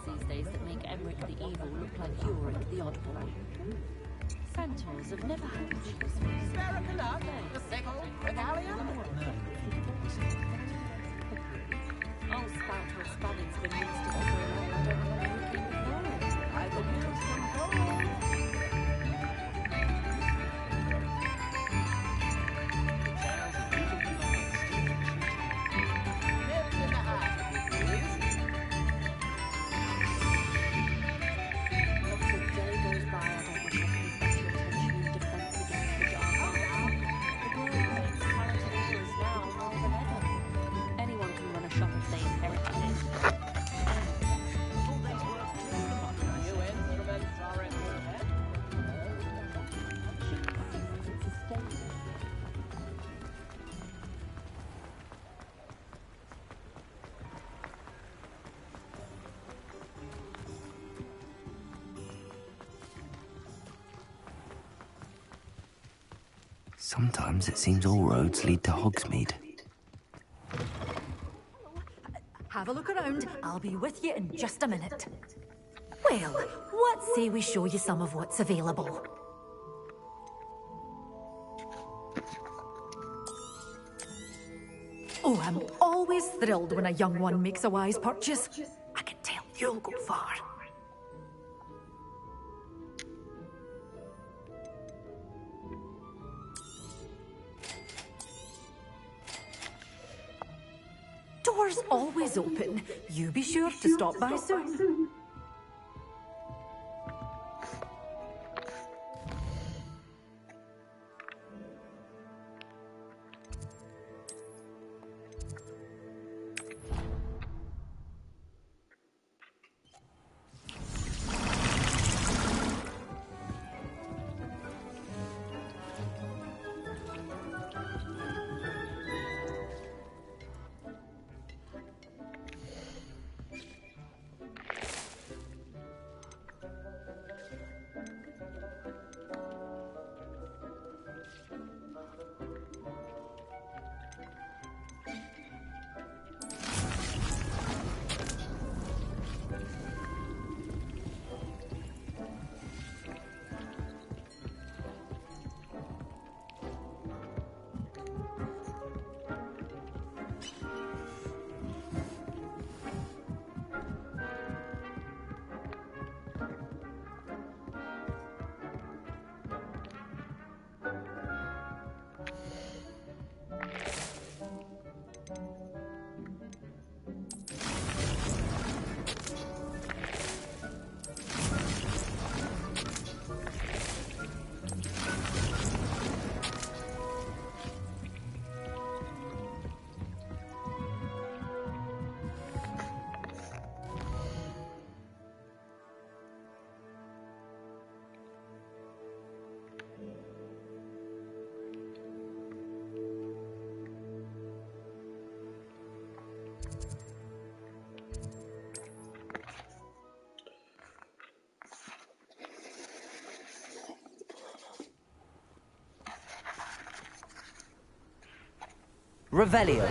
these days that make Emmerich the Evil look like Yorick the Oddball. Centaurs have never had much use for us. The big old Vivarium. Old Spout or Spanning's been listed for so long, I don't remember who came before. I could use some gold. Lift in the hat, please. Not a day goes by I don't wish I paid better attention in defense against the dark arts. The world needs talented healers now more than ever. Anyone can run a shop if they inherited it. New instruments are in your head. It's a statement. Sometimes it seems all roads lead to Hogsmeade. Have a look around. I'll be with you in just a minute. Well, what say we show you some of what's available? Oh, I'm always thrilled when a young one makes a wise purchase. I can tell you'll go far. Doors always open. You be sure to stop by soon. Revelio.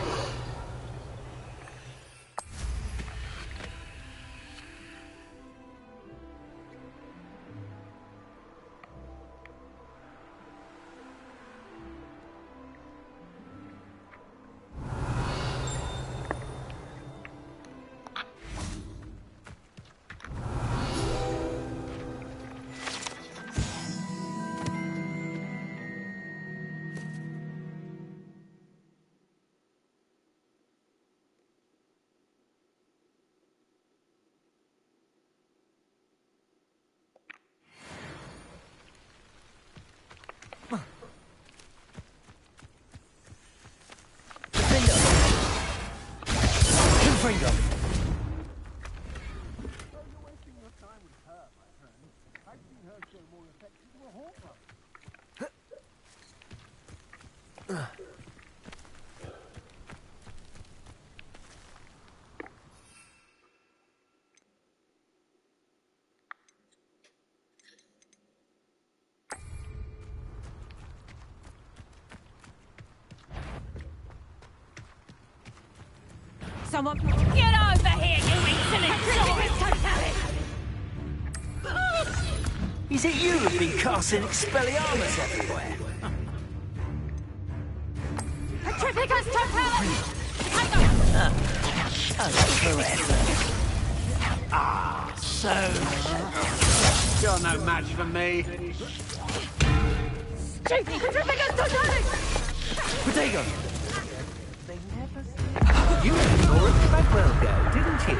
Freedom! You're wasting your time with her, my friend. I've seen her show more affection to a hawk. Someone, get over here, you insolent dog! Is it you who've been casting Expelliarmus everywhere? Petrificus totalis! Forever. Ah, so... You're no match for me. Petrificus totalis! Potato! You saw it Bagwell go, didn't you?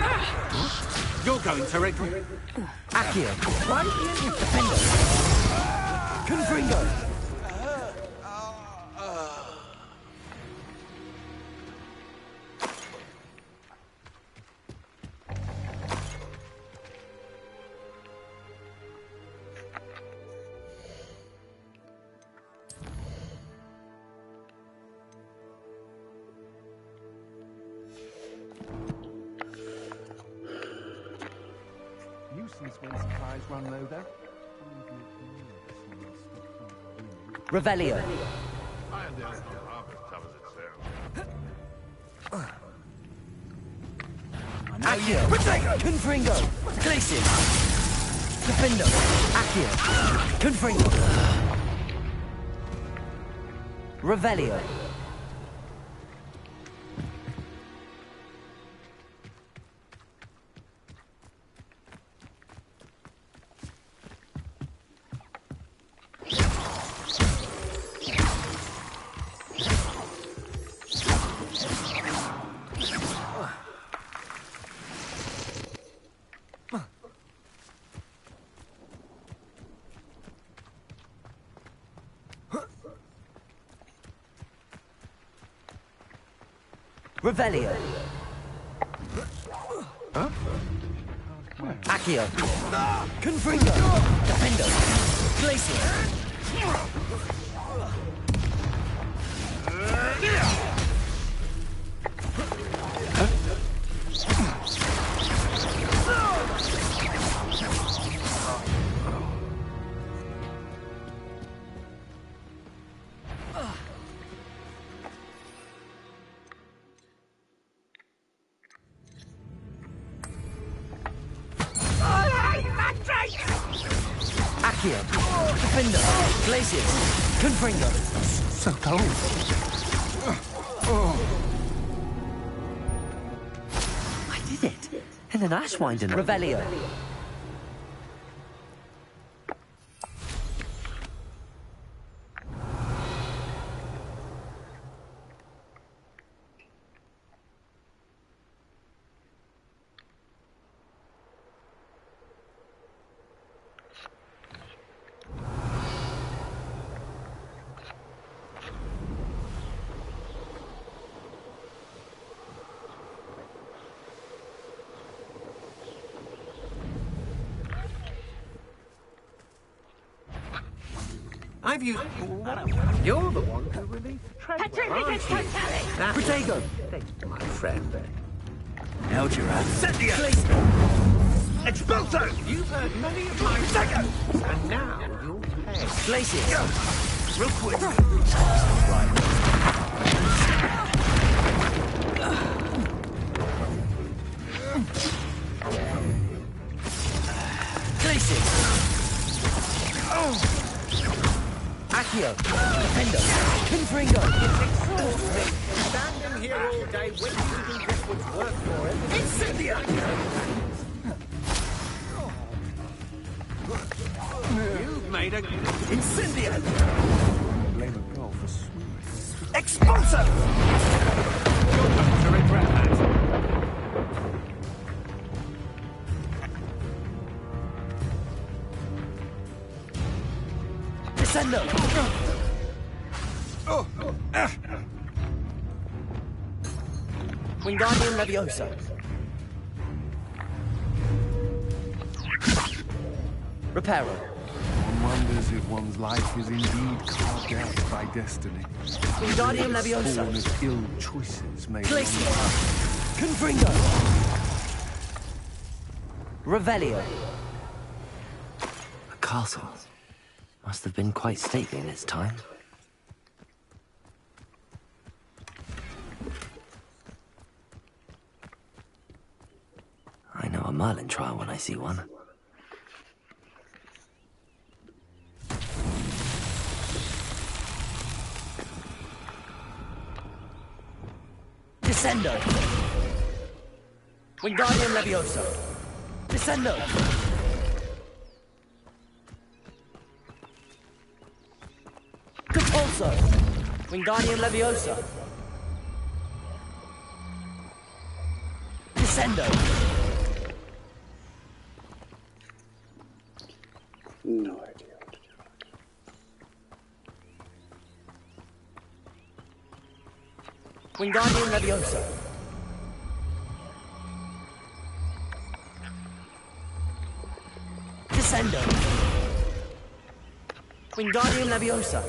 You're going to regret. Accio, right? Defender. Confringo. Nuisance when supplies run low, though. Revelio. Accio. Confringo. Glacier. Defender. Accio. Confringo. Revelio. Revelio. Huh? Accio. Confringo. Defender. Glacier. Accio. Defender. Glacier. Confringo. So cold. I did it. And then Ashwind and Revelio. I've used... You're the one who released Treadwell, aren't you? That Protego. my friend. Elgerad. Incendio! Expulso! You've heard many of my seconds, and now you'll pay. Glacier. Real quick. Glacier. Accio. Defender. Confringo. Standing here all day waiting to do this would work for it. Incendio! You've made a... Incendio! Blame a girl for swimming. Expulso! You're going to regret that. Descendo. Wingardium Leviosa. Reparo. One wonders if one's life is indeed carved out by destiny. Wingardium Leviosa. Born of ill choices made Glacier. along Confringo. Revelio. a castle. Must have been quite stately in its time. I know a Merlin trial when I see one. Descendo. Wingardium Leviosa. Descendo. Compulso. Wingardium Leviosa. Descendo. No idea what to do. Wingardium Leviosa. Descendo. Wingardium Leviosa.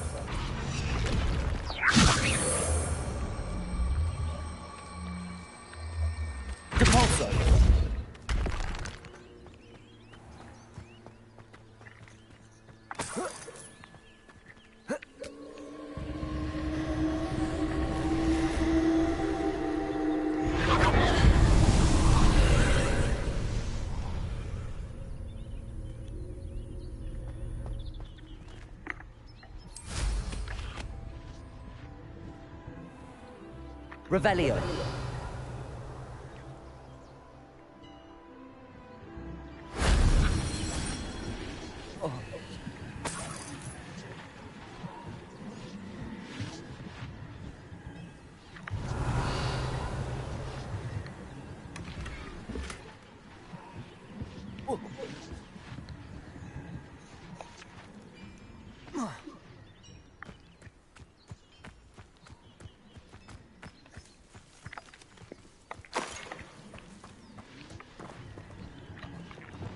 Compulso. Revelio.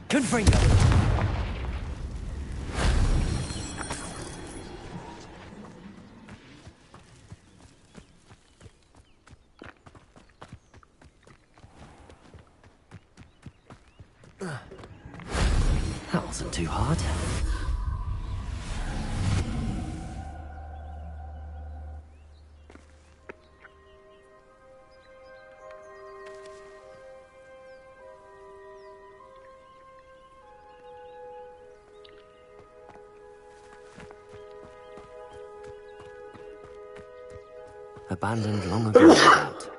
Confringo. That wasn't too hard. Abandoned long ago. no doubt.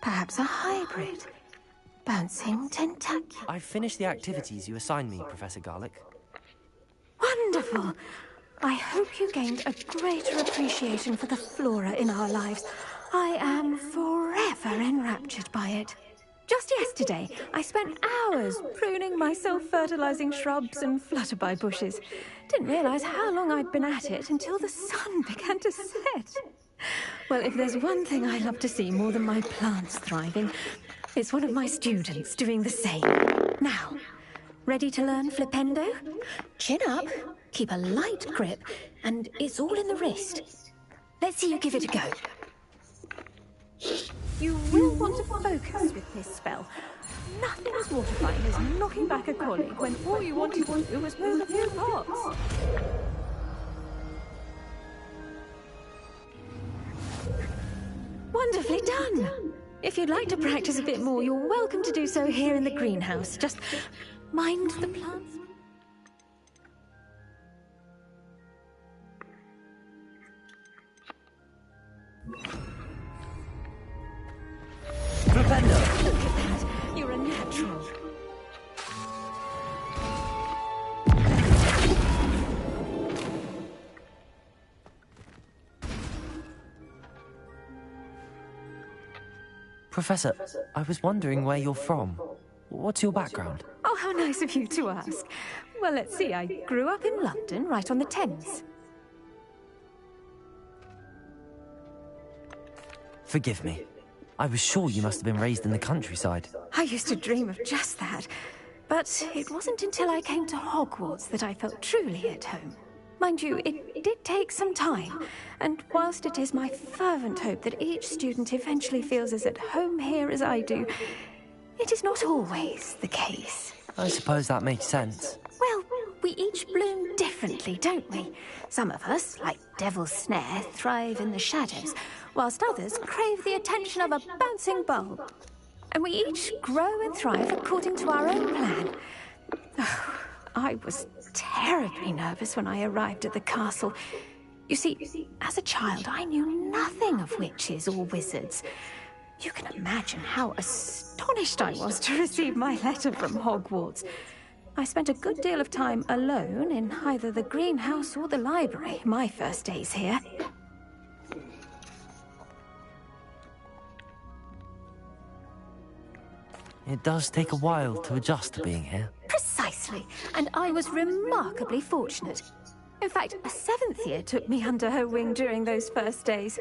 Perhaps a hybrid. Bouncing tentacular. I've finished the activities you assigned me, Professor Garlick. Wonderful! I hope you gained a greater appreciation for the flora in our lives. I am forever enraptured by it. Just yesterday, I spent hours pruning my self-fertilizing shrubs and flutterby bushes. Didn't realize how long I'd been at it until the sun began to set. Well, if there's one thing I love to see more than my plants thriving, it's one of my students doing the same. Now, ready to learn Flipendo? Chin up, keep a light grip, and it's all in the wrist. Let's see you give it a go. You will want to focus with this spell. Nothing as mortifying as knocking back a colleague when all you wanted to do was move a few parts. Wonderfully done! If you'd like to practice a bit more, you're welcome to do so here in the greenhouse. Just mind the plants. Flipendo! Look at that! You're a natural. Professor, I was wondering where you're from. What's your background? Oh, how nice of you to ask. Well, let's see. I grew up in London, right on the Thames. Forgive me. I was sure you must have been raised in the countryside. I used to dream of just that. But it wasn't until I came to Hogwarts that I felt truly at home. Mind you, it did take some time, and whilst it is my fervent hope that each student eventually feels as at home here as I do, it is not always the case. I suppose that makes sense. Well, we each bloom differently, don't we? Some of us, like Devil's Snare, thrive in the shadows, whilst others crave the attention of a bouncing bulb. And we each grow and thrive according to our own plan. Oh, I was terribly nervous when I arrived at the castle. You see, as a child, I knew nothing of witches or wizards. You can imagine how astonished I was to receive my letter from Hogwarts. I spent a good deal of time alone in either the greenhouse or the library my first days here. It does take a while to adjust to being here. Precisely, and I was remarkably fortunate. In fact, a 7th year took me under her wing during those first days.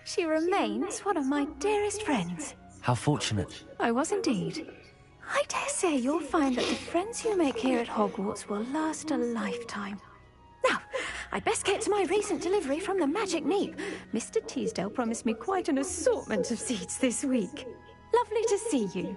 She remains one of my dearest friends. How fortunate. I was indeed. I dare say you'll find that the friends you make here at Hogwarts will last a lifetime. Now, I'd best get to my recent delivery from the Magic Neep. Mr. Teasdale promised me quite an assortment of seeds this week. Lovely to see you.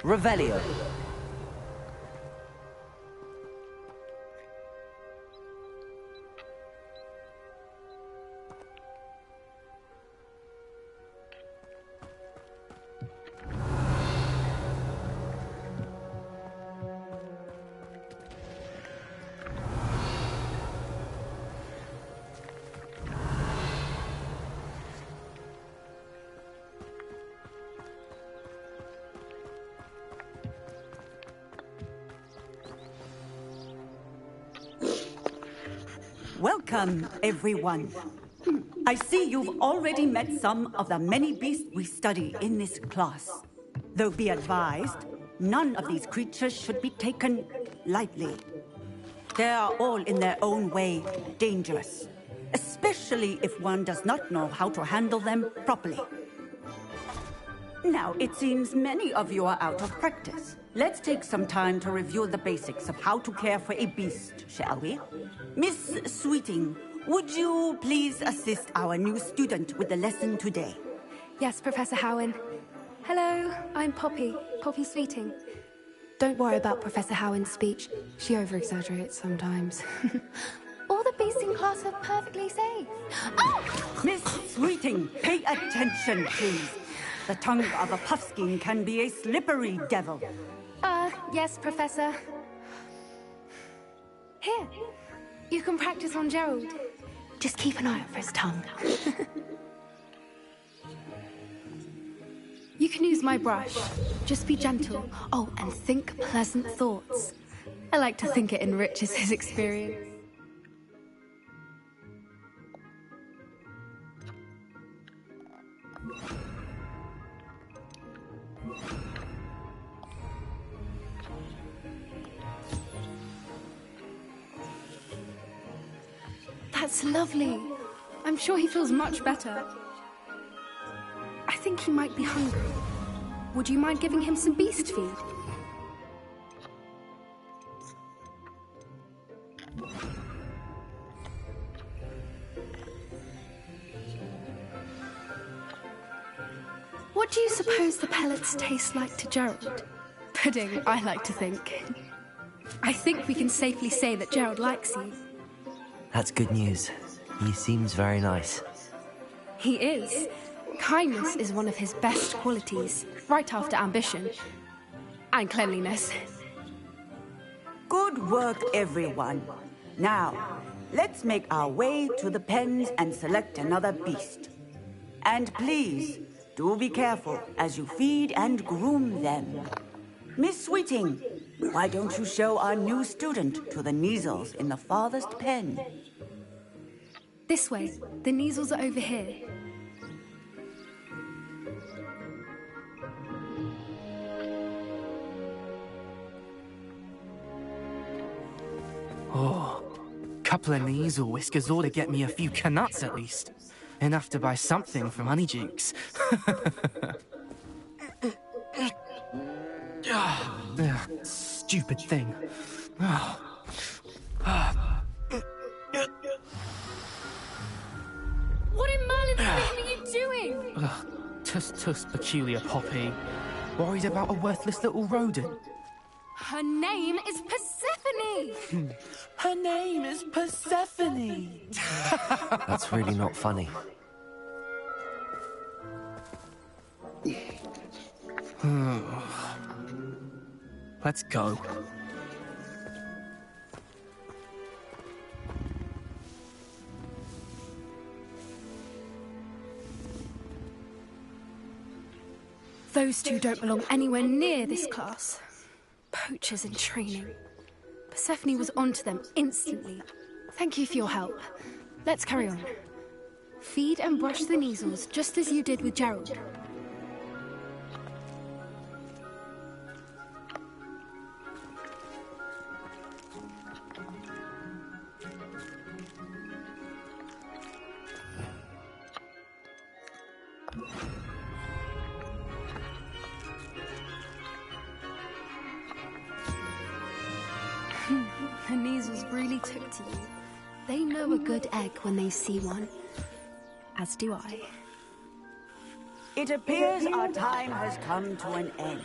Revelio. Welcome, everyone. I see you've already met some of the many beasts we study in this class. Though be advised, none of these creatures should be taken lightly. They are all in their own way dangerous, especially if one does not know how to handle them properly. Now, it seems many of you are out of practice. Let's take some time to review the basics of how to care for a beast, shall we? Miss Sweeting, would you please assist our new student with the lesson today? Yes, Professor Howen. Hello, I'm Poppy Sweeting. Don't worry about Professor Howen's speech. She over-exaggerates sometimes. All the beasts in class are perfectly safe. Oh! Miss Sweeting, pay attention, please. The tongue of a puffskein can be a slippery devil. Yes, Professor. Here, you can practice on Gerald. Just keep an eye out for his tongue. You can use my brush. Just be gentle. Oh, and think pleasant thoughts. I like to think it enriches his experience. That's lovely. I'm sure he feels much better. I think he might be hungry. Would you mind giving him some beast feed? What do you suppose the pellets taste like to Gerald? Pudding, I like to think. I think we can safely say that Gerald likes you. That's good news. He seems very nice. He is. Kindness is one of his best qualities, right after ambition. And cleanliness. Good work, everyone. Now, let's make our way to the pens and select another beast. And please, do be careful as you feed and groom them. Miss Sweeting, why don't you show our new student to the Neasels in the farthest pen? This way. The Neasels are over here. Oh, couple of Neasel whiskers ought to get me a few canuts at least. Enough to buy something from Honeydukes. Stupid thing. What in Merlin's name are you doing? Tuss, peculiar Poppy. Worried about a worthless little rodent. Her name is Persephone! Her name is Persephone! That's really not funny. Let's go. Those two don't belong anywhere near this class. Poachers in training. Persephone was onto them instantly. Thank you for your help. Let's carry on. Feed and brush the Neasels just as you did with Gerald. The Neasels really took to you. They know a good egg when they see one. As do I. It appears our time has come to an end.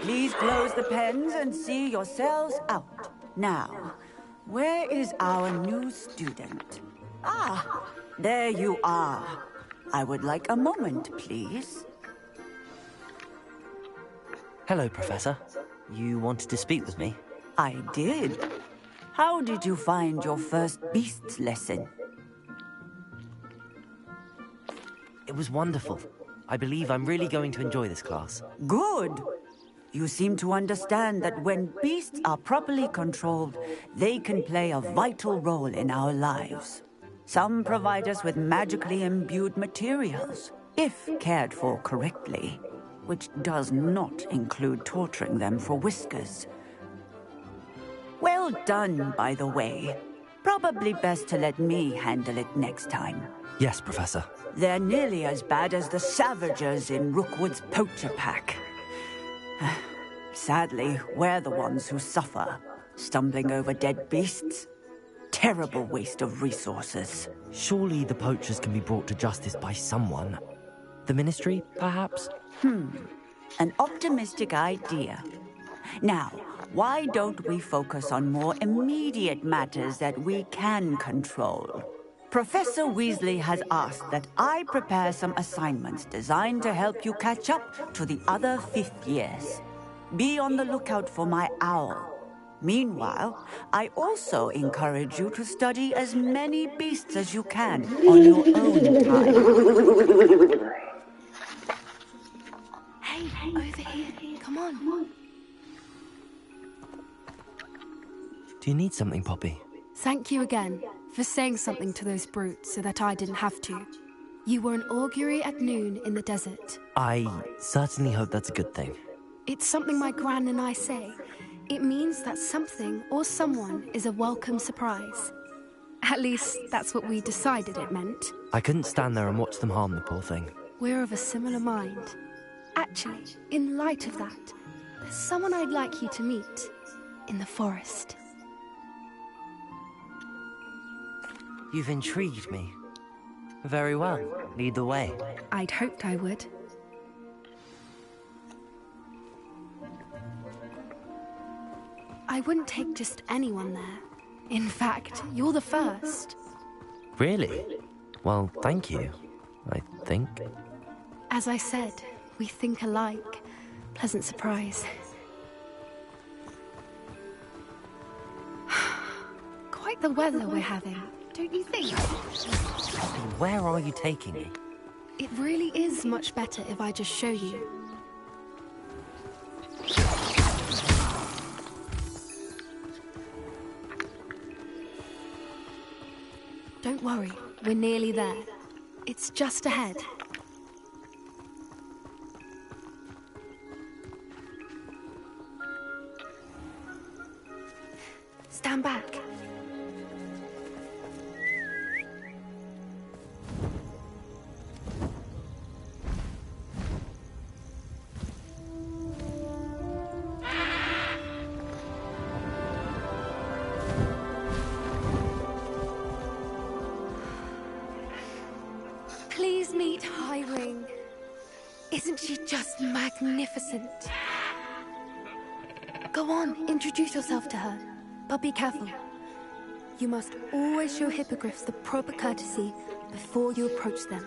Please close the pens and see yourselves out. Now, where is our new student? Ah, there you are. I would like a moment, please. Hello, Professor. You wanted to speak with me? I did. How did you find your first beasts lesson? It was wonderful. I believe I'm really going to enjoy this class. Good. You seem to understand that when beasts are properly controlled, they can play a vital role in our lives. Some provide us with magically imbued materials, if cared for correctly, which does not include torturing them for whiskers. Well done, by the way. Probably best to let me handle it next time. Yes, Professor. They're nearly as bad as the Savagers in Rookwood's poacher pack. Sadly, we're the ones who suffer, stumbling over dead beasts. Terrible waste of resources. Surely the poachers can be brought to justice by someone. The Ministry, perhaps? An optimistic idea. Now, why don't we focus on more immediate matters that we can control? Professor Weasley has asked that I prepare some assignments designed to help you catch up to the other 5th years. Be on the lookout for my owl. Meanwhile, I also encourage you to study as many beasts as you can on your own time. Hey, over here. Come on. Do you need something, Poppy? Thank you again for saying something to those brutes so that I didn't have to. You were an augury at noon in the desert. I certainly hope that's a good thing. It's something my gran and I say. It means that something or someone is a welcome surprise. At least, that's what we decided it meant. I couldn't stand there and watch them harm the poor thing. We're of a similar mind. Actually, in light of that, there's someone I'd like you to meet in the forest. You've intrigued me. Very well. Lead the way. I'd hoped I would. I wouldn't take just anyone there. In fact, you're the first. Really? Well, thank you, I think. As I said, we think alike. Pleasant surprise. Quite the weather we're having, don't you think? Where are you taking me? It really is much better if I just show you. Don't worry, we're nearly there. It's just ahead. Stand back. Please meet Highwing. Isn't she just magnificent? Go on, introduce yourself to her. But be careful. You must always show hippogriffs the proper courtesy before you approach them.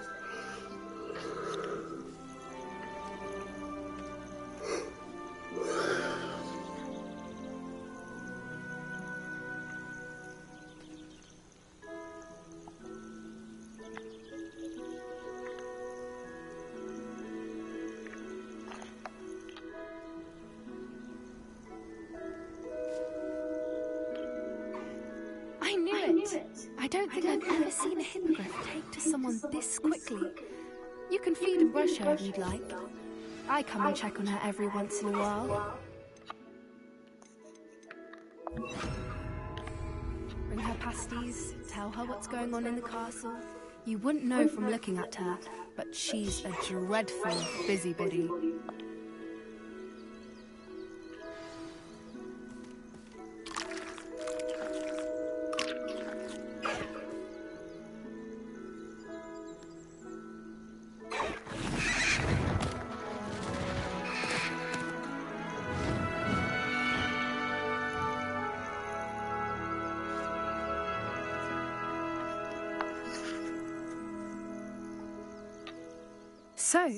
I knew it! I don't think I've ever seen a hippogriff take to someone this quickly. You can feed and brush her if you'd like. I come and check on her every once in a while. Bring her pasties, tell her what's going on in the castle. You wouldn't know from looking at her, but she's a dreadful busybody. So,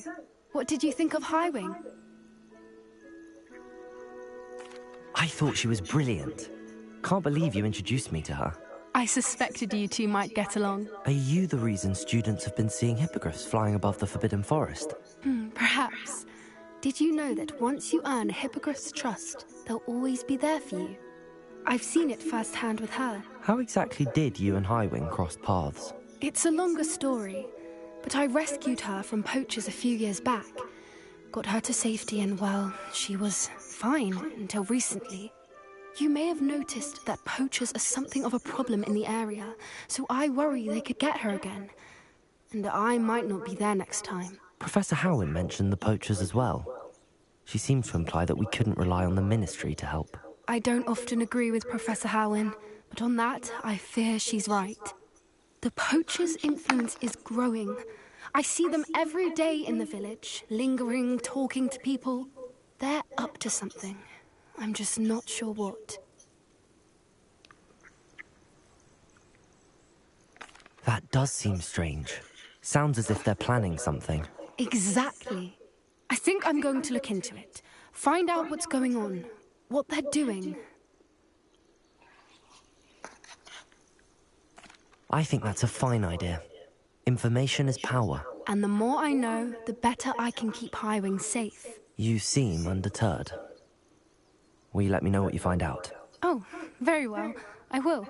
what did you think of Highwing? I thought she was brilliant. Can't believe you introduced me to her. I suspected you two might get along. Are you the reason students have been seeing hippogriffs flying above the Forbidden Forest? Perhaps. Did you know that once you earn a hippogriff's trust, they'll always be there for you? I've seen it firsthand with her. How exactly did you and Highwing cross paths? It's a longer story, but I rescued her from poachers a few years back. Got her to safety and, well, she was fine until recently. You may have noticed that poachers are something of a problem in the area, so I worry they could get her again. And I might not be there next time. Professor Howin mentioned the poachers as well. She seemed to imply that we couldn't rely on the Ministry to help. I don't often agree with Professor Howin, but on that, I fear she's right. The poachers' influence is growing. I see them every day in the village, lingering, talking to people. They're up to something. I'm just not sure what. That does seem strange. Sounds as if they're planning something. Exactly. I think I'm going to look into it. Find out what's going on, what they're doing. I think that's a fine idea. Information is power. And the more I know, the better I can keep Highwing safe. You seem undeterred. Will you let me know what you find out? Oh, very well. I will.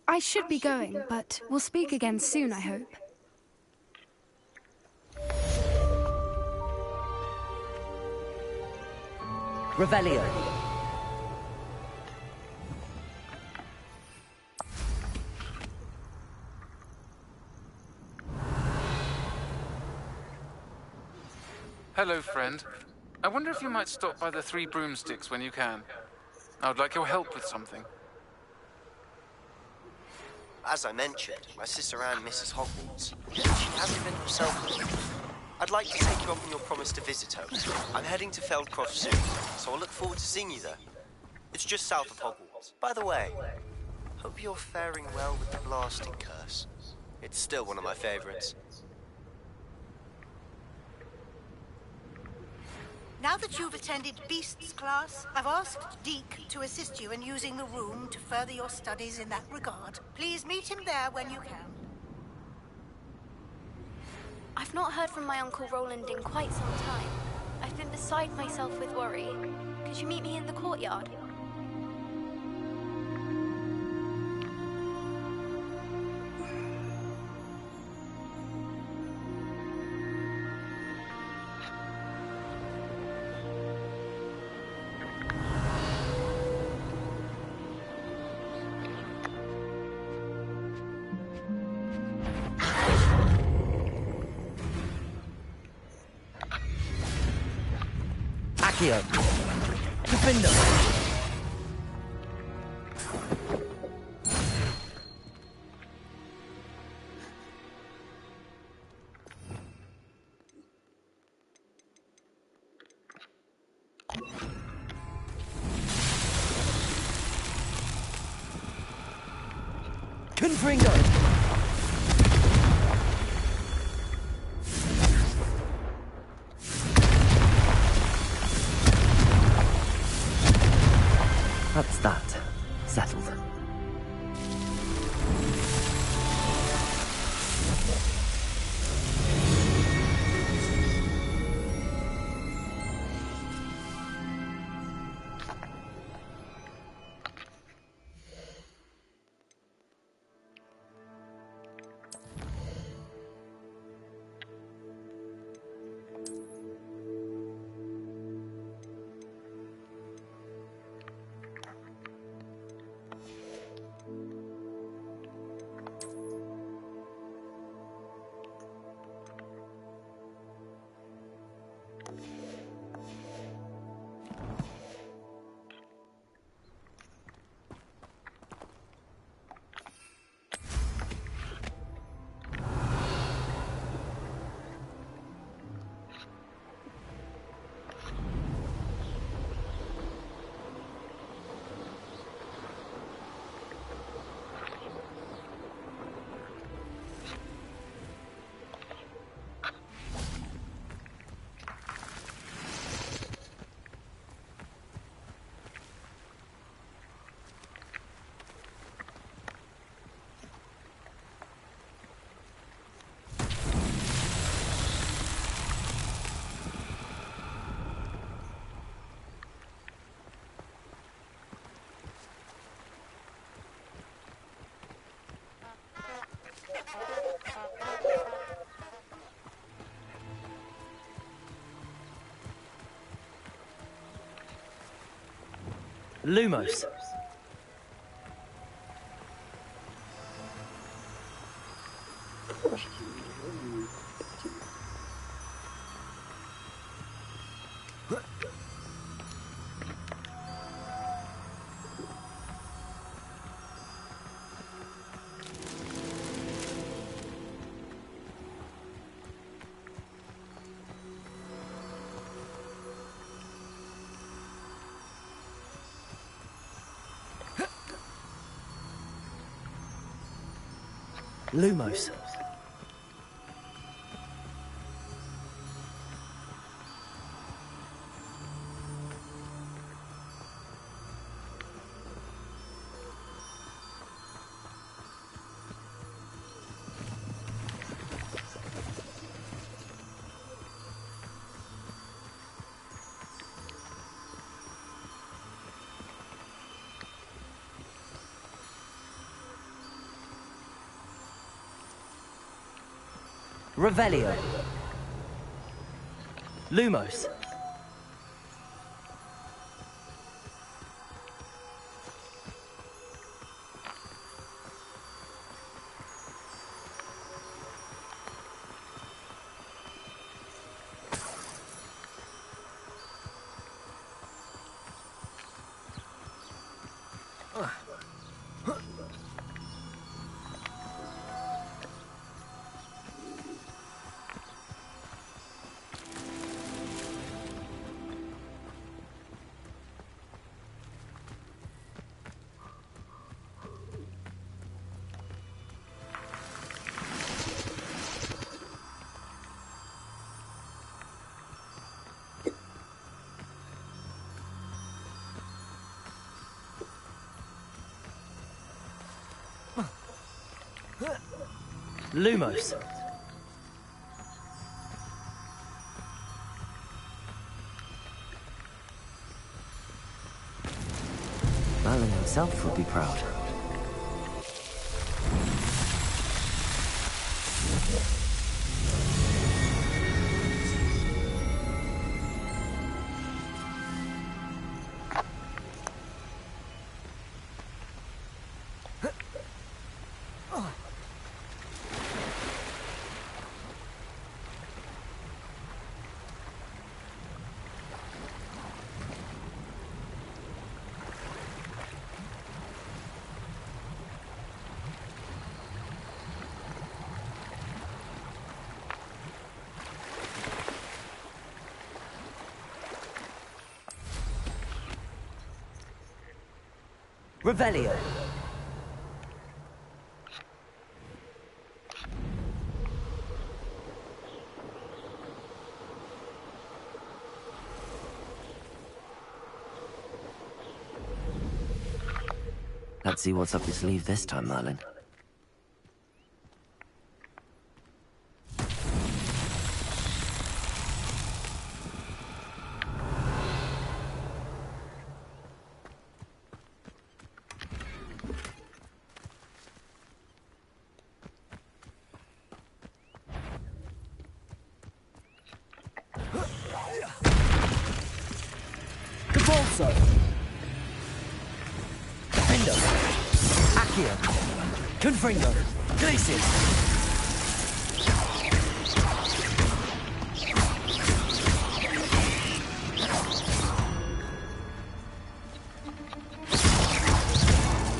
I should be going, but we'll speak again soon, I hope. Revelio. Hello, friend. I wonder if you might stop by the Three Broomsticks when you can. I would like your help with something. As I mentioned, my sister Anne misses Hogwarts. She hasn't been herself. I'd like to take you up on your promise to visit her. I'm heading to Feldcroft soon, so I'll look forward to seeing you there. It's just south of Hogwarts. By the way, hope you're faring well with the blasting curse. It's still one of my favorites. Now that you've attended Beasts class, I've asked Deke to assist you in using the room to further your studies in that regard. Please meet him there when you can. I've not heard from my Uncle Roland in quite some time. I've been beside myself with worry. Could you meet me in the courtyard? Accio. Defender. Confringo. That's that. Settled. Lumos. Lumos. Revelio. Lumos. Lumos. Merlin himself would be proud. Revelio. Let's see what's up your sleeve this time, Merlin. Confringo! Glacius!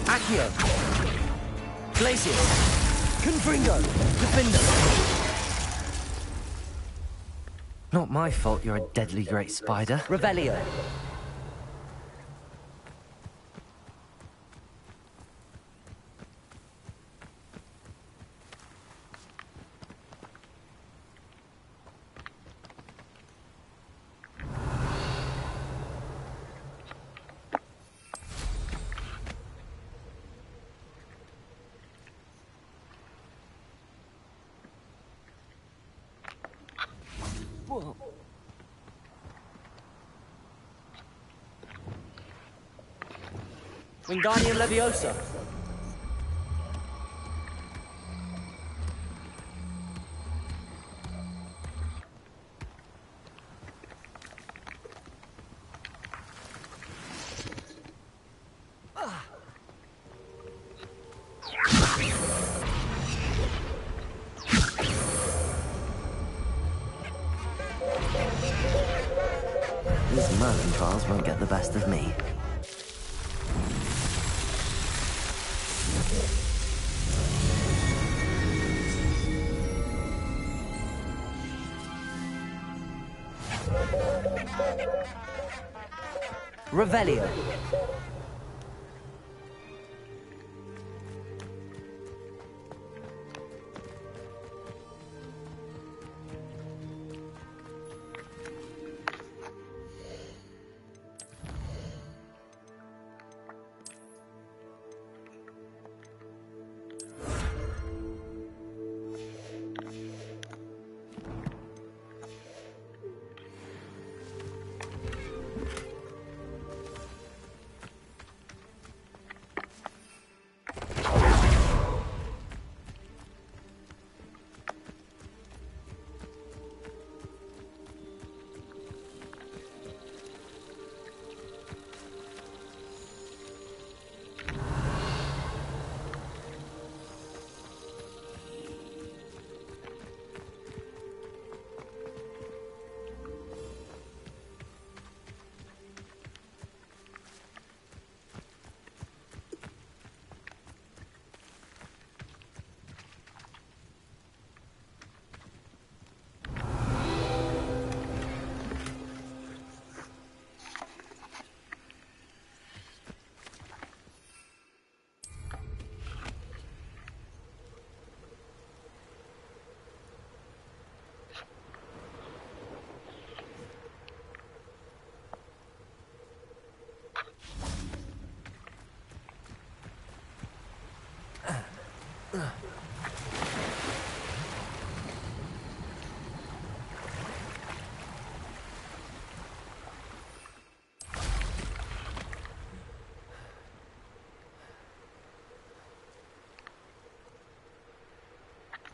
Accio! Glacius! Confringo! Defendo! Not my fault you're a deadly great spider. Revelio! Wingardium Leviosa. These Merlin trials won't get the best of me. Revelio.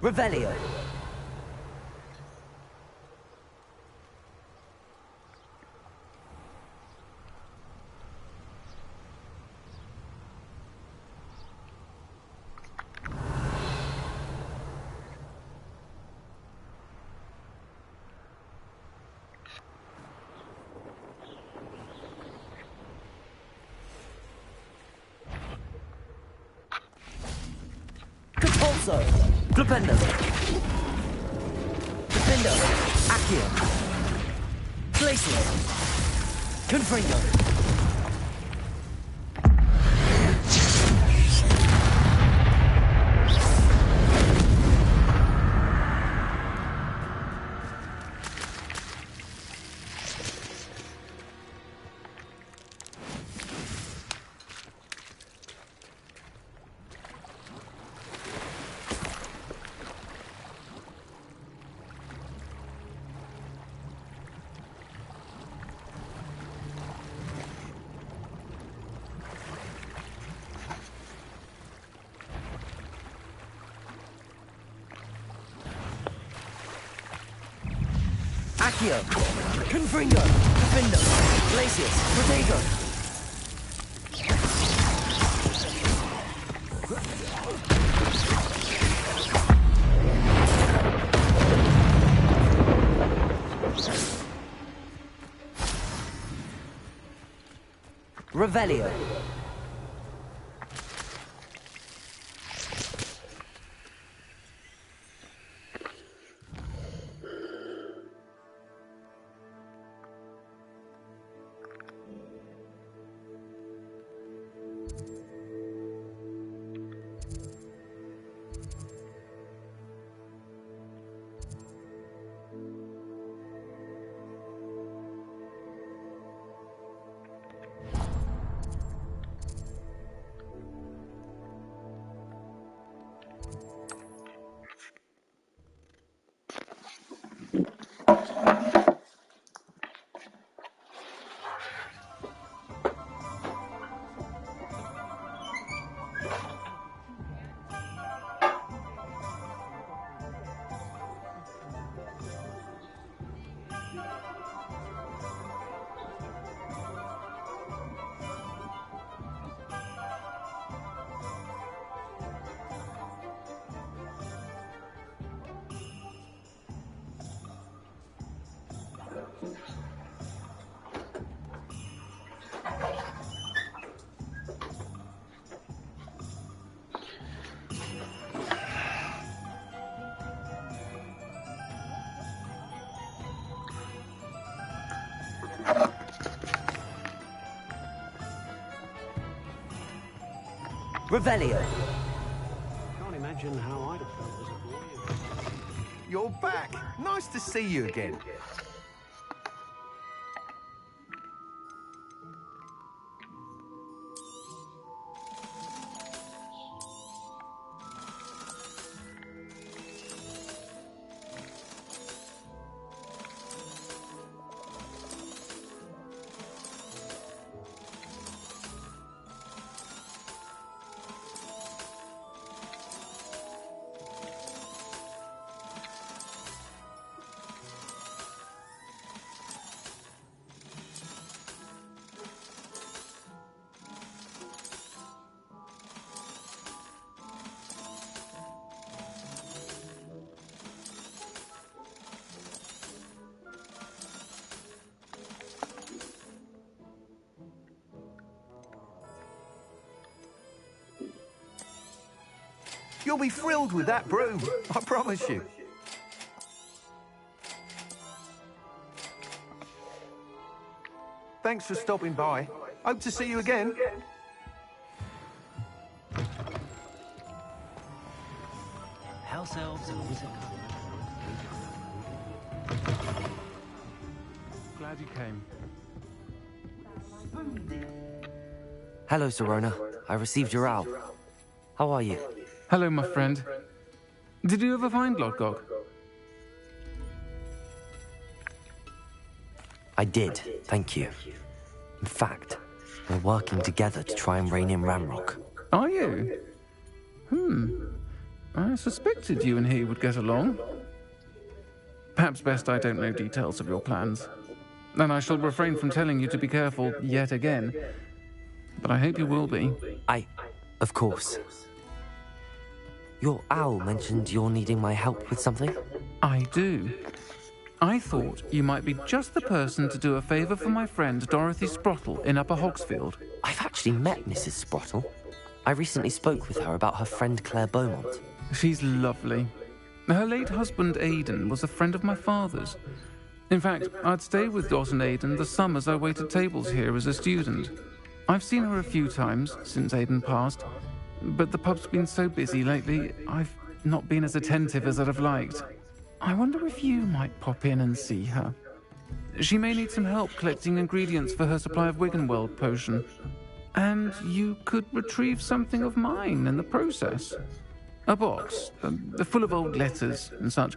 Revelio. Capulso. Flipendo. Defendo. Accio. Glacier. Confringo. Accio. Confringo. Defendo. Glacius. Protego. Revelio. Revelio. Can't imagine how I'd have felt as a boy. You're back. Nice to see you again. You'll be thrilled with that broom, I promise you. Thanks for stopping by. Hope to see you again. House elves and wizard. Glad you came. Hello, Serona. I received your owl. How are you? Hello, my friend. Did you ever find Lord Gog? I did, thank you. In fact, we're working together to try and rein in Ramrock. Are you? I suspected you and he would get along. Perhaps best I don't know details of your plans. And I shall refrain from telling you to be careful yet again. But I hope you will be. Of course. Your owl mentioned you're needing my help with something? I do. I thought you might be just the person to do a favour for my friend Dorothy Sprottle in Upper Hogsfield. I've actually met Mrs. Sprottle. I recently spoke with her about her friend Claire Beaumont. She's lovely. Her late husband Aidan was a friend of my father's. In fact, I'd stay with Dot and Aidan the summers I waited tables here as a student. I've seen her a few times since Aidan passed, but the pub's been so busy lately, I've not been as attentive as I'd have liked. I wonder if you might pop in and see her. She may need some help collecting ingredients for her supply of Wiggenweld potion. And you could retrieve something of mine in the process. A box, full of old letters and such.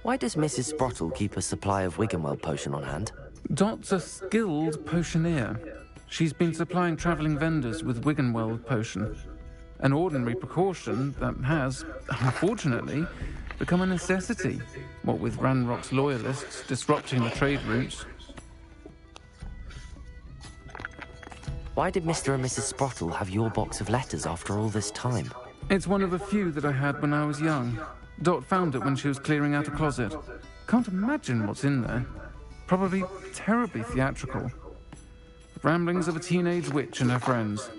Why does Mrs. Sprottle keep a supply of Wiggenweld potion on hand? Dot's a skilled potioneer. She's been supplying travelling vendors with Wiggenweld potion. An ordinary precaution that has, unfortunately, become a necessity, what with Ranrock's loyalists disrupting the trade routes. Why did Mr. and Mrs. Sprottle have your box of letters after all this time? It's one of a few that I had when I was young. Dot found it when she was clearing out a closet. Can't imagine what's in there. Probably terribly theatrical. Ramblings of a teenage witch and her friends.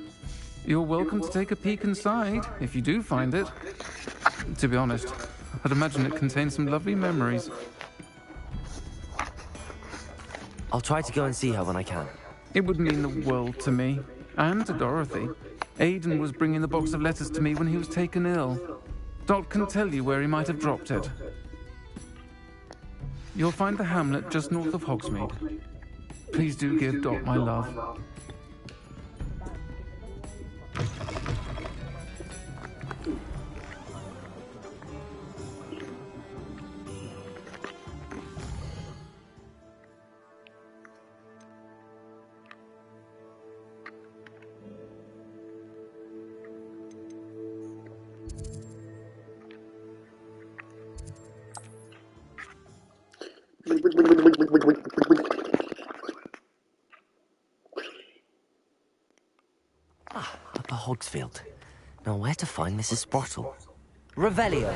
You're welcome to take a peek inside, if you do find it. To be honest, I'd imagine it contains some lovely memories. I'll try to go and see her when I can. It would mean the world to me, and to Dorothy. Aidan was bringing the box of letters to me when he was taken ill. Dot can tell you where he might have dropped it. You'll find the hamlet just north of Hogsmeade. Please do give Dot my love. Upper Hogsfield. Now where to find Mrs. Sprottle? Revelio!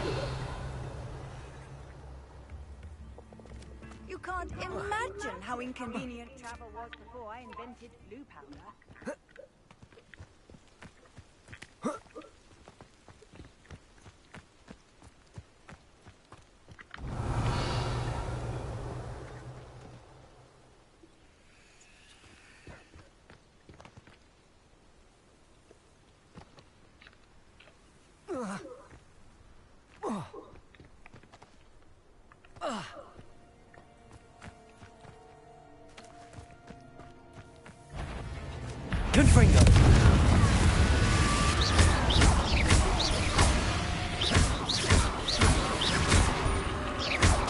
You can't imagine how inconvenient travel was before I invented blue powder. Confringo!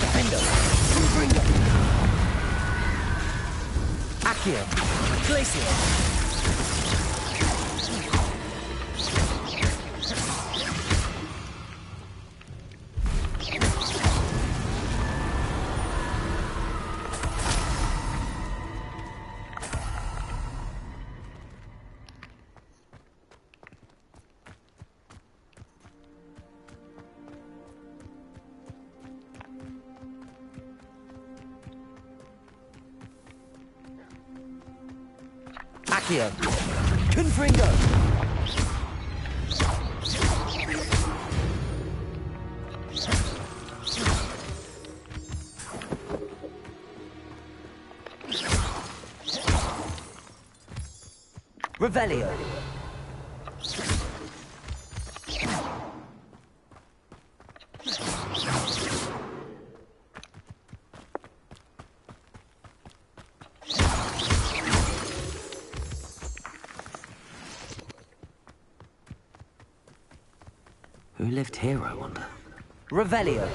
Defendo! Confringo! Accio! Glacier! Accio! Confringo! Revelio! Who lived here, I wonder? Revelio!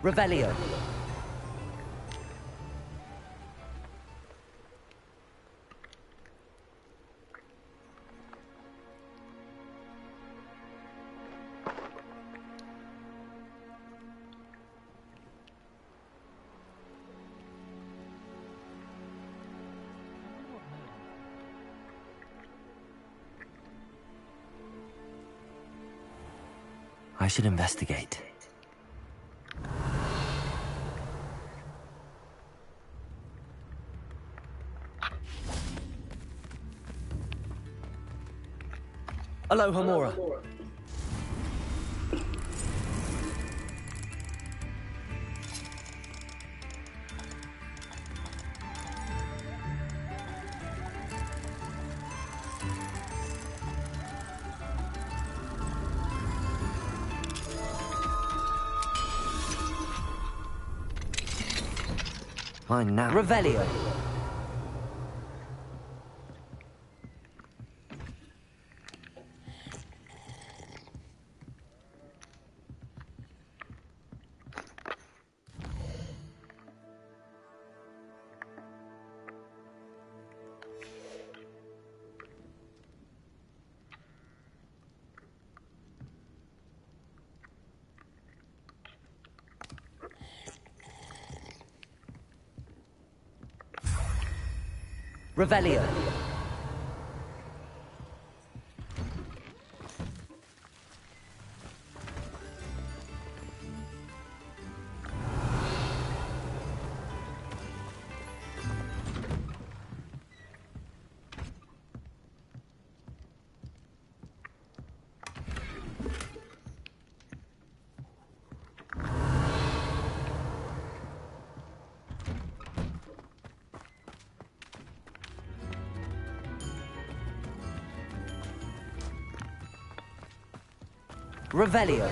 Revelio. I should investigate. Aloha, Mora. Fine now. Revelio. Revelio. Revelio.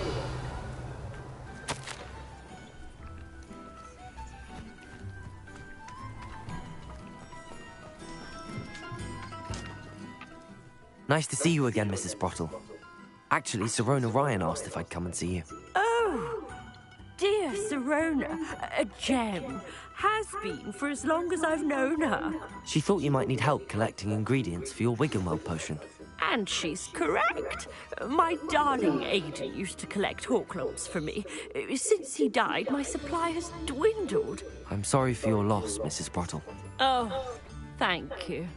Nice to see you again, Mrs. Sprottle. Actually, Sirona Ryan asked if I'd come and see you. Oh, dear Sirona, a gem. Has been for as long as I've known her. She thought you might need help collecting ingredients for your Wiggenweld potion. And she's correct. My darling Aiden used to collect Horklumps for me. Since he died, my supply has dwindled. I'm sorry for your loss, Mrs. Sprottle. Oh, thank you.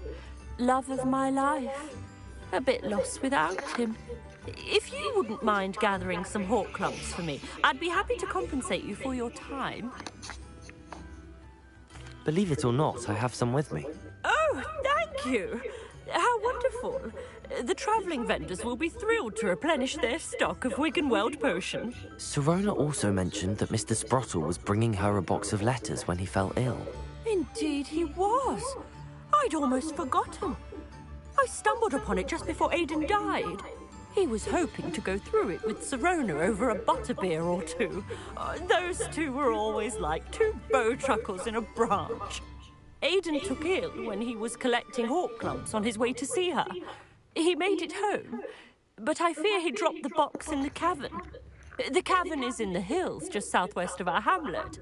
Love of my life. A bit lost without him. If you wouldn't mind gathering some Horklumps for me, I'd be happy to compensate you for your time. Believe it or not, I have some with me. Oh, thank you. How wonderful. The travelling vendors will be thrilled to replenish their stock of Wiggenweld potion. Sirona also mentioned that Mr. Sprottle was bringing her a box of letters when he fell ill. Indeed he was. I'd almost forgotten. I stumbled upon it just before Aiden died. He was hoping to go through it with Sirona over a butterbeer or two. Those two were always like two bowtruckles in a branch. Aiden took ill when he was collecting Horklumps on his way to see her. He made it home, but I fear he dropped the box in the cavern. The cavern is in the hills just southwest of our hamlet.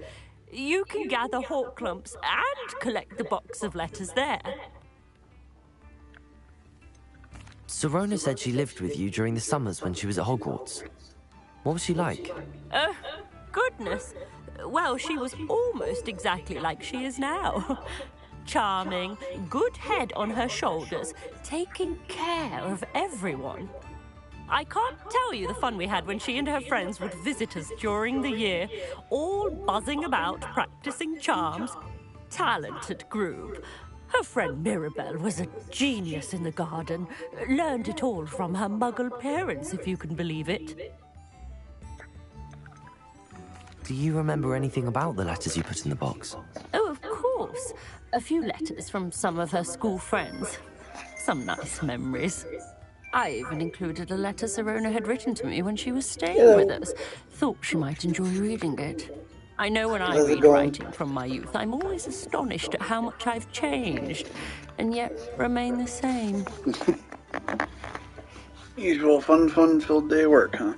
You can gather Horklumps and collect the box of letters there. Sirona said she lived with you during the summers when she was at Hogwarts. What was she like? Goodness. Well, she was almost exactly like she is now. Charming, good head on her shoulders, taking care of everyone. I can't tell you the fun we had when she and her friends would visit us during the year, all buzzing about, practicing charms. Talented group. Her friend Mirabelle was a genius in the garden. Learned it all from her muggle parents, if you can believe it. Do you remember anything about the letters you put in the box? Oh, of course. A few letters from some of her school friends. Some nice memories. I even included a letter Sirona had written to me when she was staying with us. Thought she might enjoy reading it. I know when I read writing from my youth, I'm always astonished at how much I've changed, and yet remain the same. Usual fun-filled day of work, huh?